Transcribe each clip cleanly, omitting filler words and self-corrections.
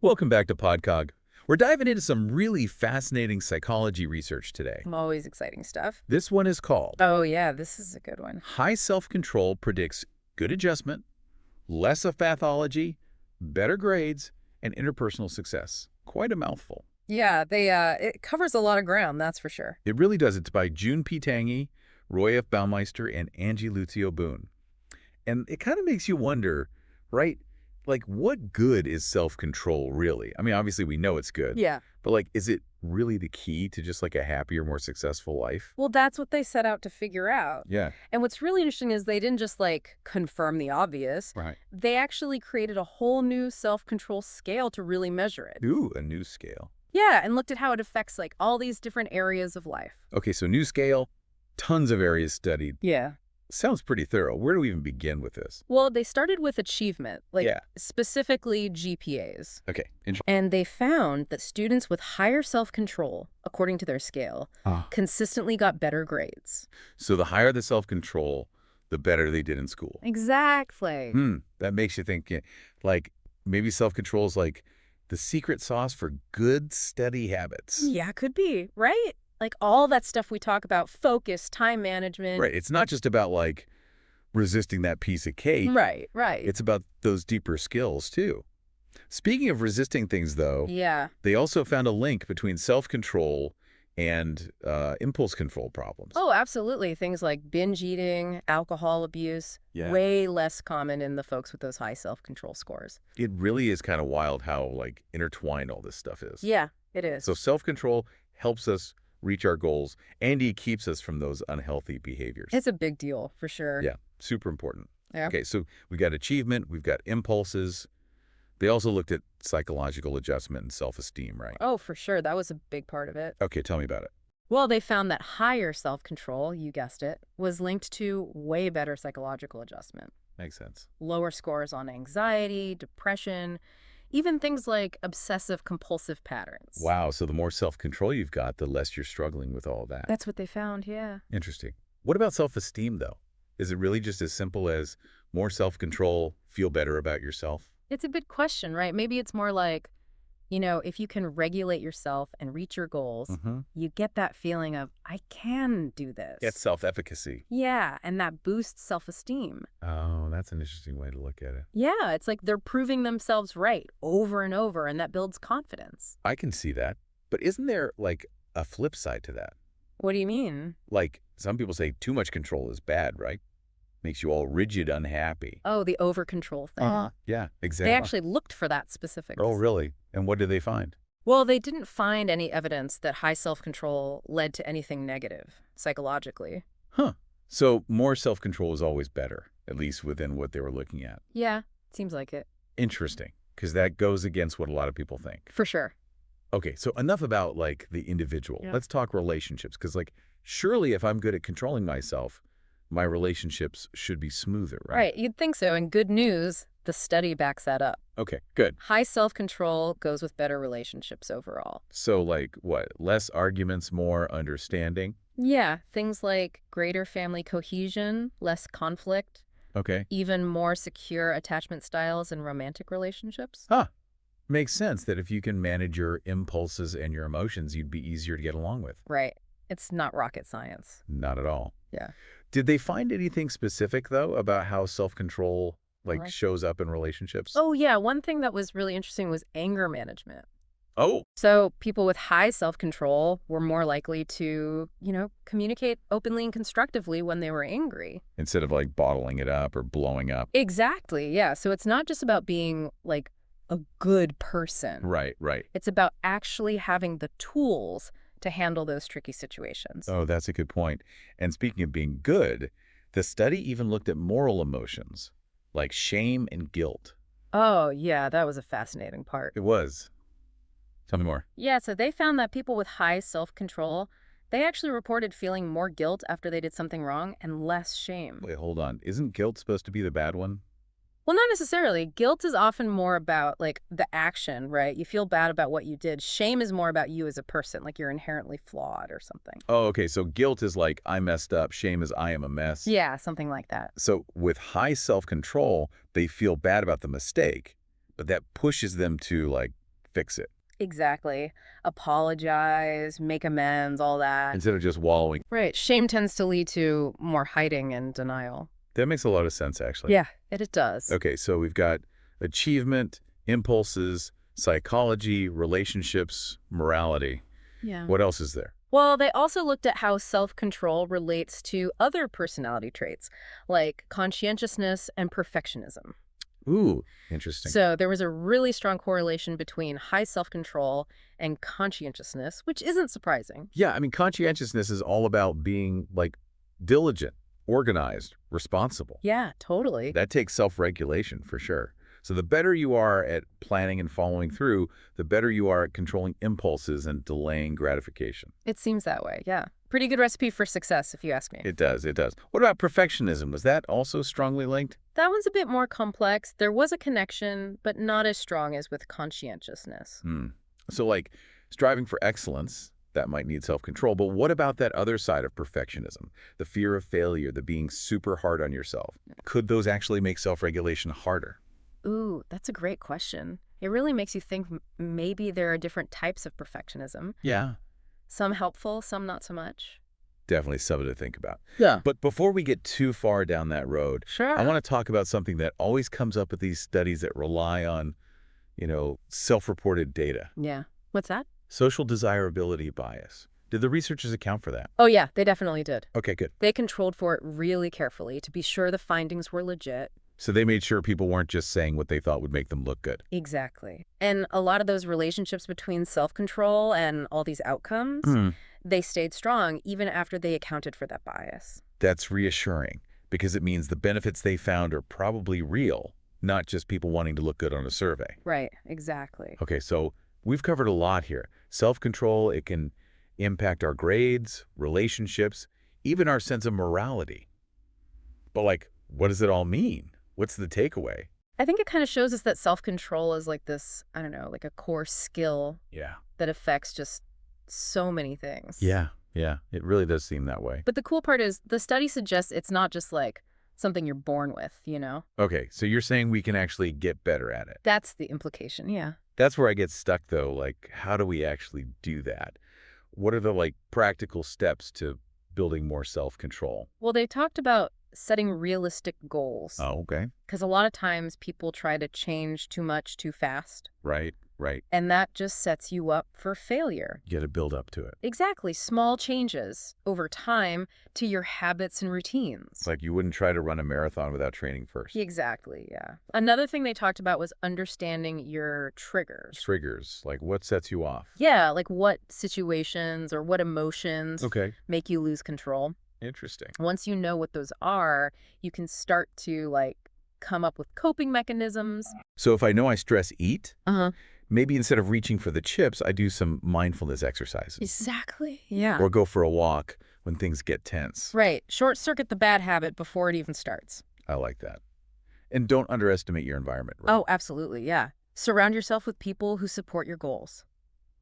Welcome back to PodCog. We're diving into some really fascinating psychology research today. Always exciting stuff. This one is called Oh, yeah, this is a good one. High Self-Control Predicts Good Adjustment, Less of Pathology, Better Grades, and Interpersonal Success. Quite a mouthful. Yeah, it covers a lot of ground, that's for sure. It really does. It's by June P. Tangy, Roy F. Baumeister, and Angie Lucio Boone. And it kind of makes you wonder, right? Like, what good is self-control, really? I mean, obviously, we know it's good. Yeah. But, like, is it really the key to just, like, a happier, more successful life? Well, that's what they set out to figure out. Yeah. And what's really interesting is they didn't just, confirm the obvious. Right. They actually created a whole new self-control scale to really measure it. Ooh, a new scale. Yeah, and looked at how it affects, all these different areas of life. Okay, so new scale, tons of areas studied. Yeah. Sounds pretty thorough. Where do we even begin with this? Well, they started with achievement, Yeah. specifically GPAs. Okay. And they found that students with higher self-control, according to their scale, consistently got better grades. So the higher the self-control, the better they did in school. Exactly. That makes you think, like, maybe self-control is like the secret sauce for good, steady habits. Yeah, could be, right? Like all that stuff we talk about, focus, time management. Right. It's not just about, like, resisting that piece of cake. Right. It's about those deeper skills, too. Speaking of resisting things, though, Yeah. they also found a link between self-control and impulse control problems. Oh, absolutely. Things like binge eating, alcohol abuse, Yeah. way less common in the folks with those high self-control scores. It really is kind of wild how, like, intertwined all this stuff is. Yeah, it is. So self-control helps us reach our goals, and it keeps us from those unhealthy behaviors. It's a big deal, for sure. Yeah, super important. Yeah. Okay, so we've got achievement, we've got impulses. They also looked at psychological adjustment and self-esteem, right? Oh, for sure. That was a big part of it. Okay, tell me about it. Well, they found that higher self-control, you guessed it, was linked to way better psychological adjustment. Makes sense. Lower scores on anxiety, depression, even things like obsessive-compulsive patterns. Wow, so the more self-control you've got, the less you're struggling with all that. That's what they found, yeah. Interesting. What about self-esteem, though? Is it really just as simple as more self-control, feel better about yourself? It's a big question, right? Maybe it's more like, if you can regulate yourself and reach your goals, you get that feeling of, I can do this. It's self-efficacy. Yeah, and that boosts self-esteem. Oh, that's an interesting way to look at it. Yeah, it's like they're proving themselves right over and over, and that builds confidence. I can see that. But isn't there, like, a flip side to that? What do you mean? Like, some people say too much control is bad, right? Makes you all rigid, unhappy. Oh, the over-control thing. Yeah, exactly. They actually looked for that specifics. Oh, really? And what did they find? Well, they didn't find any evidence that high self-control led to anything negative, psychologically. Huh. So more self-control is always better, at least within what they were looking at. Yeah, seems like it. Interesting, because that goes against what a lot of people think. For sure. Okay, so enough about, like, the individual. Yeah. Let's talk relationships, because, like, surely if I'm good at controlling myself, my relationships should be smoother, right? Right, you'd think so. And good news, the study backs that up. Okay, good. High self-control goes with better relationships overall. So, like, what? Less arguments, more understanding? Yeah, things like greater family cohesion, less conflict, Okay. even more secure attachment styles in romantic relationships. Huh. Makes sense that if you can manage your impulses and your emotions, you'd be easier to get along with. Right. It's not rocket science. Not at all. Yeah. Did they find anything specific, though, about how self-control, like, Right. shows up in relationships? Oh, yeah. One thing that was really interesting was anger management. Oh. So people with high self-control were more likely to, communicate openly and constructively when they were angry. Instead of, like, bottling it up or blowing up. Exactly. Yeah. So it's not just about being, a good person. Right. It's about actually having the tools to handle those tricky situations. Oh, that's a good point. And speaking of being good, the study even looked at moral emotions, like shame and guilt. Oh, yeah. That was a fascinating part. It was. Tell me more. Yeah. So they found that people with high self-control, they actually reported feeling more guilt after they did something wrong and less shame. Wait, hold on. Isn't guilt supposed to be the bad one? Well, not necessarily. Guilt is often more about, the action, right? You feel bad about what you did. Shame is more about you as a person, like you're inherently flawed or something. Oh, okay. So guilt is like, I messed up. Shame is, I am a mess. Yeah, something like that. So with high self-control, they feel bad about the mistake, but that pushes them to, like, fix it Exactly. Apologize, make amends, all that. instead of just wallowing. Right. Shame tends to lead to more hiding and denial. That makes a lot of sense, actually. Yeah, it does. Okay, so we've got achievement, impulses, psychology, relationships, morality. Yeah. What else is there? Well, they also looked at how self-control relates to other personality traits, like conscientiousness and perfectionism. Ooh, interesting. So there was a really strong correlation between high self-control and conscientiousness, which isn't surprising. Yeah, I mean, conscientiousness is all about being, like, diligent, organized, responsible. Yeah, totally. That takes self-regulation for sure. So the better you are at planning and following through, the better you are at controlling impulses and delaying gratification. It seems that way, yeah. Pretty good recipe for success, if you ask me. It does, it does. What about perfectionism? Was that also strongly linked? That one's a bit more complex. There was a connection, but not as strong as with conscientiousness. So, like, striving for excellence, that might need self-control, but what about that other side of perfectionism? The fear of failure, the being super hard on yourself. Could those actually make self-regulation harder? Ooh, that's a great question. It really makes you think maybe there are different types of perfectionism. Yeah. Some helpful, some not so much. Definitely something to think about. Yeah. But before we get too far down that road, Sure. I want to talk about something that always comes up with these studies that rely on, self-reported data. Yeah. What's that? Social desirability bias. Did the researchers account for that? Oh, yeah, they definitely did. Okay, good. They controlled for it really carefully to be sure the findings were legit. So they made sure people weren't just saying what they thought would make them look good. Exactly. And a lot of those relationships between self-control and all these outcomes, they stayed strong even after they accounted for that bias. That's reassuring because it means the benefits they found are probably real, not just people wanting to look good on a survey. Right, exactly. Okay, so we've covered a lot here. Self-control, it can impact our grades, relationships, even our sense of morality. But, like, what does it all mean? What's the takeaway? I think it kind of shows us that self-control is like this, I don't know, like a core skill Yeah. that affects just so many things. Yeah, it really does seem that way. But the cool part is the study suggests it's not just like something you're born with, you know? Okay, so you're saying we can actually get better at it. That's the implication, yeah. That's where I get stuck, though. Like, how do we actually do that? What are the, like, practical steps to building more self-control? Well, they talked about setting realistic goals. Oh, okay. Because a lot of times people try to change too much too fast. Right. And that just sets you up for failure. You got to build up to it. Exactly. Small changes over time to your habits and routines. It's like you wouldn't try to run a marathon without training first. Exactly, yeah. Another thing they talked about was understanding your triggers. Triggers, like what sets you off? Yeah, like what situations or what emotions Okay. make you lose control. Interesting. Once you know what those are, you can start to like come up with coping mechanisms. So if I know I stress eat, Uh-huh. maybe instead of reaching for the chips, I do some mindfulness exercises. Exactly. Yeah. Or go for a walk when things get tense. Right. Short circuit the bad habit before it even starts. I like that. And don't underestimate your environment. Right? Oh, absolutely. Yeah. Surround yourself with people who support your goals.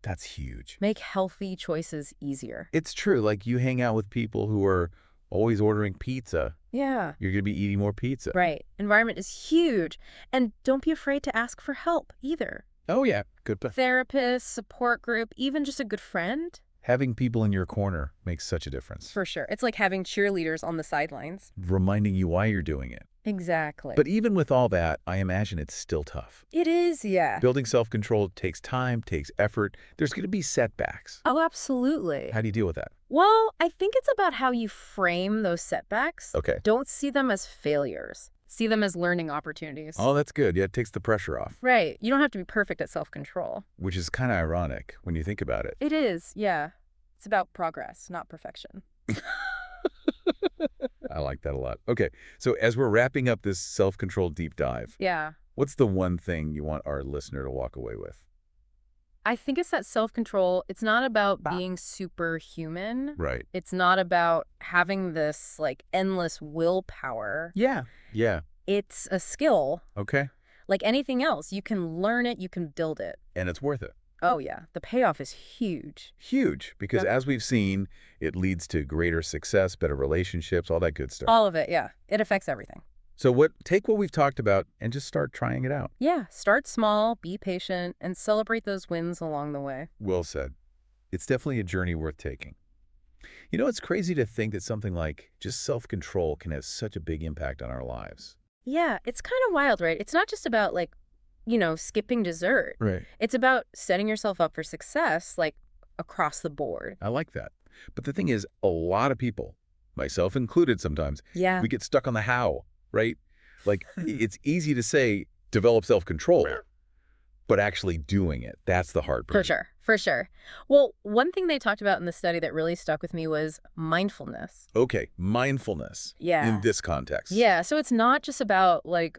That's huge. Make healthy choices easier. It's true. Like you hang out with people who are always ordering pizza. Yeah. You're going to be eating more pizza. Right. Environment is huge. And don't be afraid to ask for help either. Oh, yeah. Good. Therapist, support group, even just a good friend. Having people in your corner makes such a difference. For sure. It's like having cheerleaders on the sidelines. Reminding you why you're doing it. Exactly. But even with all that, I imagine it's still tough. It is, yeah. Building self-control takes time, takes effort. There's going to be setbacks. Oh, absolutely. How do you deal with that? Well, I think it's about how you frame those setbacks. Okay. Don't see them as failures. See them as learning opportunities. Oh, that's good. Yeah, it takes the pressure off. Right. You don't have to be perfect at self-control. Which is kind of ironic when you think about it. It is, yeah. It's about progress, not perfection. I like that a lot. Okay, so as we're wrapping up this self-control deep dive, Yeah. what's the one thing you want our listener to walk away with? I think it's that self-control. It's not about being superhuman. Right. It's not about having this like endless willpower. Yeah. It's a skill. Okay. Like anything else, you can learn it, you can build it. And it's worth it. Oh yeah, the payoff is huge. Huge, because as we've seen, it leads to greater success, better relationships, all that good stuff. All of it, yeah. It affects everything. Take what we've talked about and just start trying it out. Yeah, start small, be patient, and celebrate those wins along the way. Well said. It's definitely a journey worth taking. It's crazy to think that something like just self-control can have such a big impact on our lives. Yeah, it's kind of wild, right? It's not just about like, skipping dessert. Right. It's about setting yourself up for success, like across the board. I like that. But the thing is, a lot of people, myself included sometimes, Yeah, we get stuck on the how, right? Like, it's easy to say, develop self-control, but actually doing it, that's the hard part. for sure, for sure. Well, one thing they talked about in the study that really stuck with me was mindfulness. Okay, mindfulness Yeah. in this context. Yeah, so it's not just about like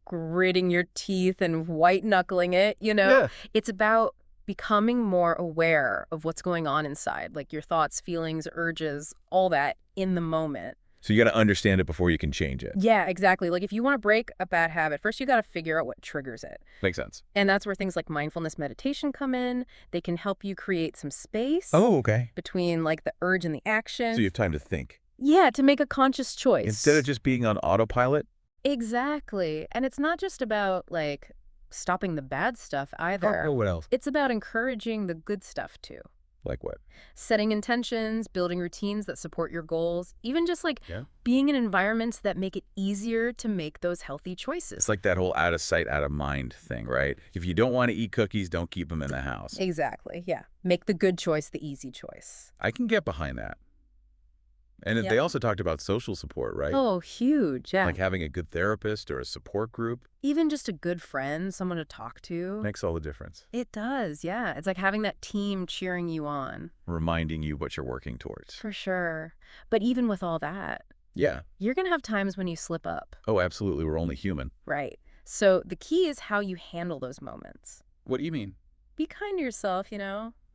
gritting your teeth and white knuckling it, Yeah. It's about becoming more aware of what's going on inside, like your thoughts, feelings, urges, all that in the moment. So you got to understand it before you can change it. Yeah, exactly. Like if you want to break a bad habit, first you got to figure out what triggers it. Makes sense. And that's where things like mindfulness meditation come in. They can help you create some space Oh, okay. between like the urge and the action. So you have time to think. Yeah, to make a conscious choice. Instead of just being on autopilot. Exactly. And it's not just about like stopping the bad stuff either. Oh, what else? It's about encouraging the good stuff too. Like what? Setting intentions, building routines that support your goals, even just like Yeah. being in environments that make it easier to make those healthy choices. It's like that whole out of sight, out of mind thing, right? If you don't want to eat cookies, don't keep them in the house. Exactly. Yeah. Make the good choice the easy choice. I can get behind that. And Yeah. they also talked about social support, right? Oh, huge. Yeah. Like having a good therapist or a support group Even just a good friend, someone to talk to. makes all the difference. It does. Yeah. It's like having that team cheering you on. Reminding you what you're working towards. For sure. But even with all that, Yeah. you're going to have times when you slip up. Oh, absolutely. We're only human. Right. So the key is how you handle those moments. What do you mean? Be kind to yourself,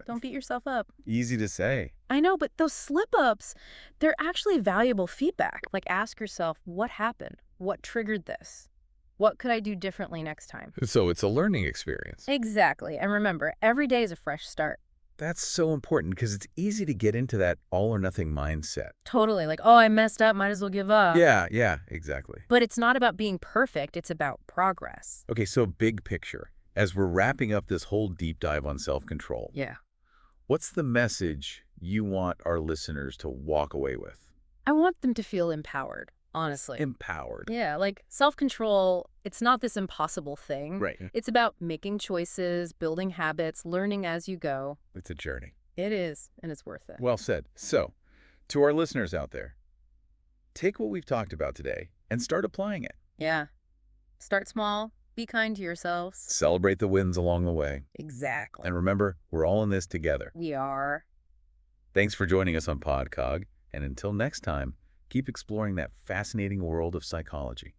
Don't beat yourself up. Easy to say. I know, but those slip-ups, they're actually valuable feedback. Like ask yourself, what happened? What triggered this? What could I do differently next time? So it's a learning experience. Exactly. And remember, every day is a fresh start. That's so important because it's easy to get into that all or nothing mindset. Totally. Like, oh, I messed up, might as well give up. Yeah, exactly. But it's not about being perfect. It's about progress. Okay, so big picture. As we're wrapping up this whole deep dive on self-control, Yeah. what's the message you want our listeners to walk away with? I want them to feel empowered, honestly. Empowered. Yeah, like self-control, it's not this impossible thing. Right. It's about making choices, building habits, learning as you go. It's a journey. It is, and it's worth it. Well said. So, to our listeners out there, take what we've talked about today and start applying it. Yeah. Start small, be kind to yourselves. Celebrate the wins along the way. Exactly. And remember, we're all in this together. We are. Thanks for joining us on PodCog. And until next time, keep exploring that fascinating world of psychology.